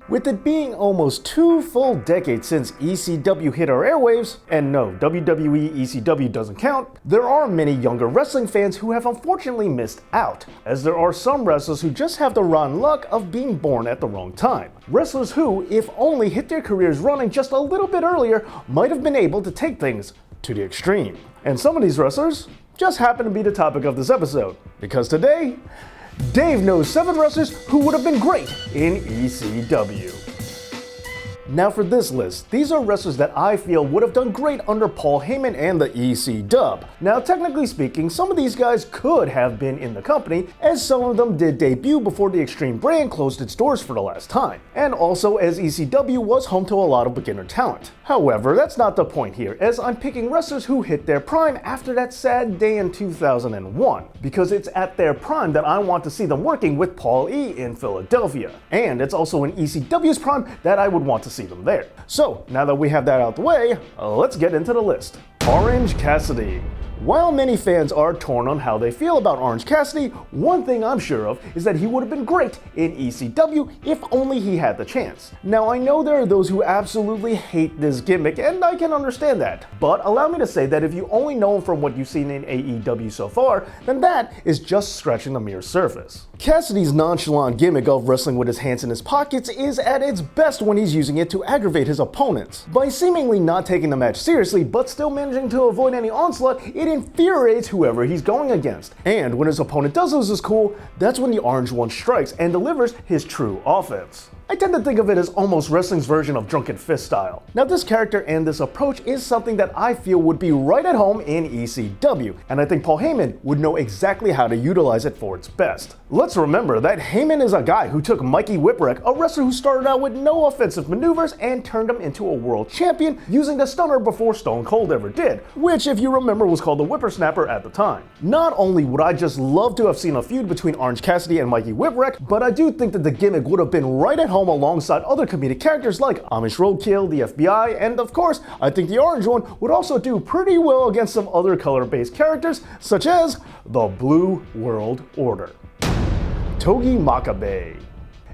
With it being almost 2 full decades since ECW hit our airwaves, and no, WWE ECW doesn't count, there are many younger wrestling fans who have unfortunately missed out, as there are some wrestlers who just have the rotten luck of being born at the wrong time. Wrestlers who, if only hit their careers running just a little bit earlier, might have been able to take things to the extreme. And some of these wrestlers just happen to be the topic of this episode, because today, Dave knows 7 wrestlers who would have been great in ECW. Now for this list, these are wrestlers that I feel would have done great under Paul Heyman and the ECW. Now technically speaking, some of these guys could have been in the company, as some of them did debut before the Extreme brand closed its doors for the last time, and also as ECW was home to a lot of beginner talent. However, that's not the point here, as I'm picking wrestlers who hit their prime after that sad day in 2001, because it's at their prime that I want to see them working with Paul E in Philadelphia, and it's also in ECW's prime that I would want to see them there. So, now that we have that out the way, let's get into the list. Orange Cassidy. While many fans are torn on how they feel about Orange Cassidy, one thing I'm sure of is that he would have been great in ECW if only he had the chance. Now I know there are those who absolutely hate this gimmick, and I can understand that, but allow me to say that if you only know him from what you've seen in AEW so far, then that is just scratching the mere surface. Cassidy's nonchalant gimmick of wrestling with his hands in his pockets is at its best when he's using it to aggravate his opponents. By seemingly not taking the match seriously but still managing to avoid any onslaught, it infuriates whoever he's going against. And when his opponent does lose his cool, that's when the Orange One strikes and delivers his true offense. I tend to think of it as almost wrestling's version of Drunken Fist style. Now this character and this approach is something that I feel would be right at home in ECW, and I think Paul Heyman would know exactly how to utilize it for its best. Let's remember that Heyman is a guy who took Mikey Whipwreck, a wrestler who started out with no offensive maneuvers, and turned him into a world champion using the stunner before Stone Cold ever did, which if you remember was called the Whippersnapper at the time. Not only would I just love to have seen a feud between Orange Cassidy and Mikey Whipwreck, but I do think that the gimmick would have been right at home alongside other comedic characters like Amish Roadkill, the FBI, and of course, I think the Orange One would also do pretty well against some other color-based characters, such as the Blue World Order. Togi Makabe.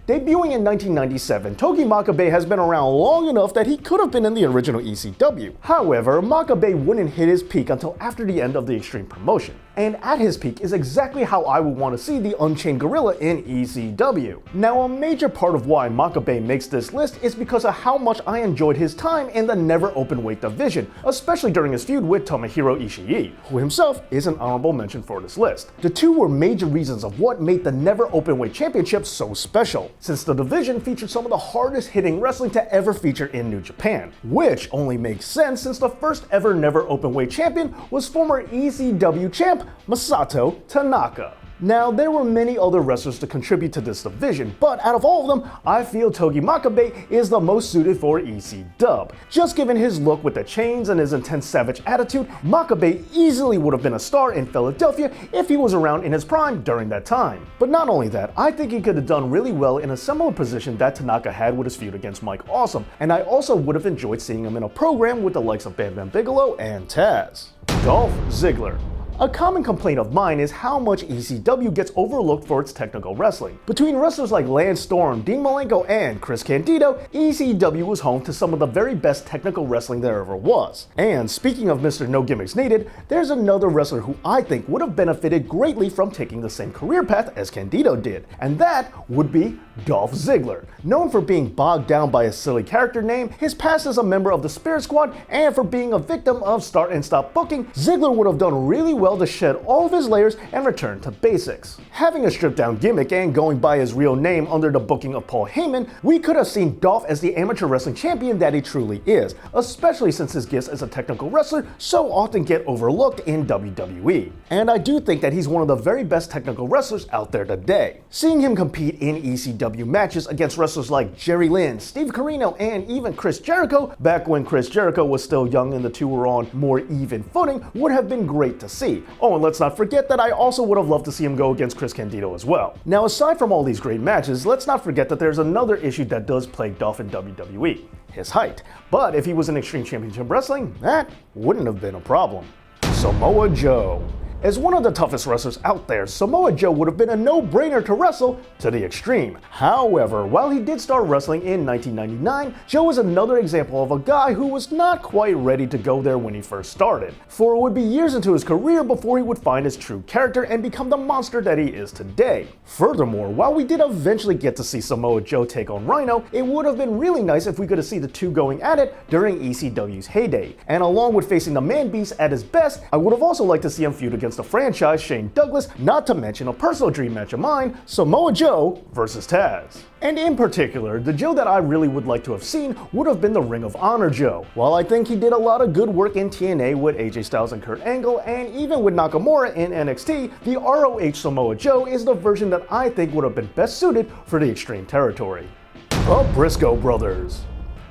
Debuting in 1997, Togi Makabe has been around long enough that he could have been in the original ECW. However, Makabe wouldn't hit his peak until after the end of the Extreme promotion. And at his peak is exactly how I would want to see the Unchained Gorilla in ECW. Now, a major part of why Makabe makes this list is because of how much I enjoyed his time in the never openweight division, especially during his feud with Tomohiro Ishii, who himself is an honorable mention for this list. The two were major reasons of what made the never openweight championship so special, since the division featured some of the hardest hitting wrestling to ever feature in New Japan, which only makes sense since the first ever never openweight champion was former ECW champ Masato Tanaka. Now, there were many other wrestlers to contribute to this division, but out of all of them, I feel Togi Makabe is the most suited for ECW. Just given his look with the chains and his intense savage attitude, Makabe easily would have been a star in Philadelphia if he was around in his prime during that time. But not only that, I think he could have done really well in a similar position that Tanaka had with his feud against Mike Awesome, and I also would have enjoyed seeing him in a program with the likes of Bam Bam Bigelow and Taz. Dolph Ziggler. A common complaint of mine is how much ECW gets overlooked for its technical wrestling. Between wrestlers like Lance Storm, Dean Malenko, and Chris Candido, ECW was home to some of the very best technical wrestling there ever was. And speaking of Mr. No Gimmicks Needed, there's another wrestler who I think would have benefited greatly from taking the same career path as Candido did, and that would be Dolph Ziggler. Known for being bogged down by a silly character name, his past as a member of the Spirit Squad, and for being a victim of start and stop booking, Ziggler would have done really well to shed all of his layers and return to basics. Having a stripped down gimmick and going by his real name under the booking of Paul Heyman, we could have seen Dolph as the amateur wrestling champion that he truly is, especially since his gifts as a technical wrestler so often get overlooked in WWE. And I do think that he's one of the very best technical wrestlers out there today. Seeing him compete in ECW matches against wrestlers like Jerry Lynn, Steve Corino, and even Chris Jericho, back when Chris Jericho was still young and the two were on more even footing, would have been great to see. Oh, and let's not forget that I also would have loved to see him go against Chris Candido as well. Now, aside from all these great matches, let's not forget that there's another issue that does plague Dolph in WWE: his height. But if he was in Extreme Championship Wrestling, that wouldn't have been a problem. Samoa Joe. As one of the toughest wrestlers out there, Samoa Joe would have been a no-brainer to wrestle to the extreme. However, while he did start wrestling in 1999, Joe is another example of a guy who was not quite ready to go there when he first started, for it would be years into his career before he would find his true character and become the monster that he is today. Furthermore, while we did eventually get to see Samoa Joe take on Rhino, it would have been really nice if we could have seen the two going at it during ECW's heyday. And along with facing the man beast at his best, I would have also liked to see him feud against the franchise Shane Douglas, not to mention a personal dream match of mine, Samoa Joe versus Taz. And in particular, the Joe that I really would like to have seen would have been the Ring of Honor Joe. While I think he did a lot of good work in TNA with AJ Styles and Kurt Angle, and even with Nakamura in NXT, the ROH Samoa Joe is the version that I think would have been best suited for the Extreme territory. The Briscoe Brothers.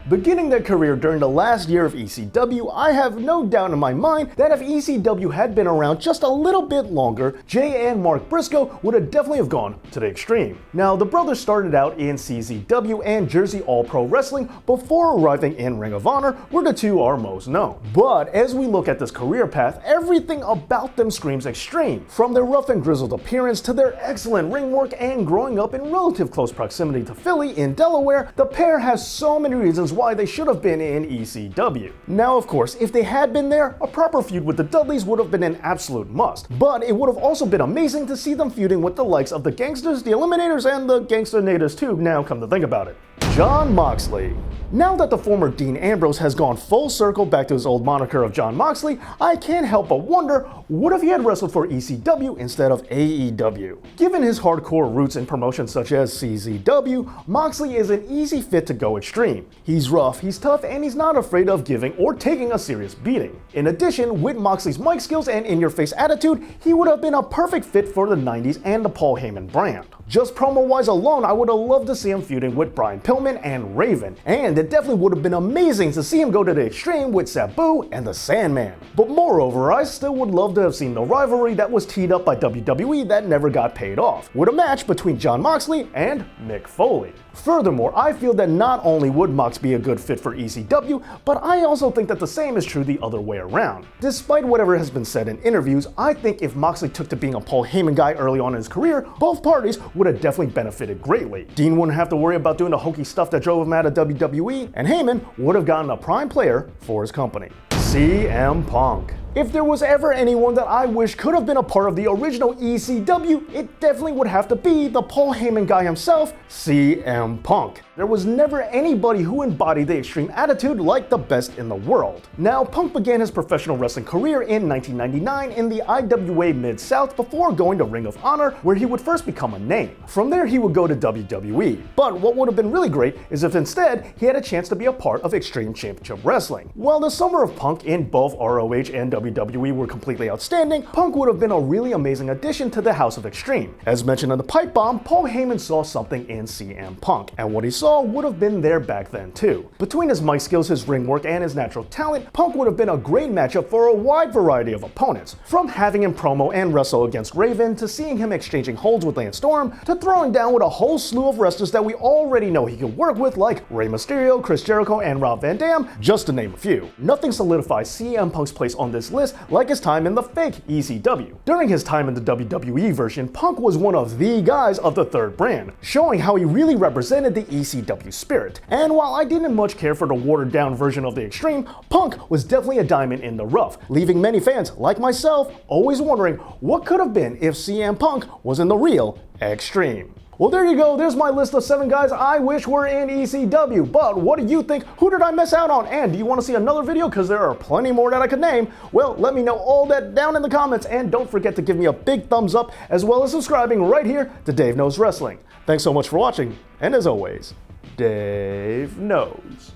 Beginning their career during the last year of ECW, I have no doubt in my mind that if ECW had been around just a little bit longer, Jay and Mark Briscoe would have definitely have gone to the Extreme. Now, the brothers started out in CZW and Jersey All Pro Wrestling before arriving in Ring of Honor, where the two are most known. But as we look at this career path, everything about them screams Extreme. From their rough and grizzled appearance to their excellent ring work and growing up in relative close proximity to Philly in Delaware, the pair has so many reasons why they should have been in ECW. Now, of course, if they had been there, a proper feud with the Dudleys would have been an absolute must. But it would have also been amazing to see them feuding with the likes of the Gangsters, the Eliminators, and the Gangster Natives too, now come to think about it. Jon Moxley. Now that the former Dean Ambrose has gone full circle back to his old moniker of Jon Moxley, I can't help but wonder, what if he had wrestled for ECW instead of AEW? Given his hardcore roots in promotions such as CZW, Moxley is an easy fit to go extreme. He's rough, he's tough, and he's not afraid of giving or taking a serious beating. In addition, with Moxley's mic skills and in-your-face attitude, he would have been a perfect fit for the 90s and the Paul Heyman brand. Just promo-wise alone, I would have loved to see him feuding with Brian Pillman and Raven, and it definitely would have been amazing to see him go to the Extreme with Sabu and the Sandman. But moreover, I still would love to have seen the rivalry that was teed up by WWE that never got paid off, with a match between Jon Moxley and Mick Foley. Furthermore, I feel that not only would Mox be a good fit for ECW, but I also think that the same is true the other way around. Despite whatever has been said in interviews, I think if Moxley took to being a Paul Heyman guy early on in his career, both parties would have definitely benefited greatly. Dean wouldn't have to worry about doing the hokey stuff that drove him out of WWE, and Heyman would have gotten a prime player for his company. CM Punk. If there was ever anyone that I wish could have been a part of the original ECW, it definitely would have to be the Paul Heyman guy himself, CM Punk. There was never anybody who embodied the extreme attitude like the best in the world. Now, Punk began his professional wrestling career in 1999 in the IWA Mid-South before going to Ring of Honor, where he would first become a name. From there, he would go to WWE. But what would have been really great is if instead he had a chance to be a part of Extreme Championship Wrestling. While the summer of Punk in both ROH and WWE were completely outstanding, Punk would have been a really amazing addition to the House of Extreme. As mentioned in the Pipe Bomb, Paul Heyman saw something in CM Punk, and what he saw would have been there back then too. Between his mic skills, his ring work, and his natural talent, Punk would have been a great matchup for a wide variety of opponents. From having him promo and wrestle against Raven, to seeing him exchanging holds with Lance Storm, to throwing down with a whole slew of wrestlers that we already know he can work with like Rey Mysterio, Chris Jericho, and Rob Van Dam, just to name a few. Nothing solidifies CM Punk's place on this list like his time in the fake ECW. During his time in the WWE version, Punk was one of the guys of the third brand, showing how he really represented the ECW spirit. And while I didn't much care for the watered down version of the Extreme, Punk was definitely a diamond in the rough, leaving many fans, like myself, always wondering what could have been if CM Punk was in the real Extreme. Well, there you go. There's my list of 7 guys I wish were in ECW. But what do you think? Who did I miss out on? And do you want to see another video? Because there are plenty more that I could name. Well, let me know all that down in the comments. And don't forget to give me a big thumbs up, as well as subscribing right here to Dave Knows Wrestling. Thanks so much for watching. And as always, Dave knows.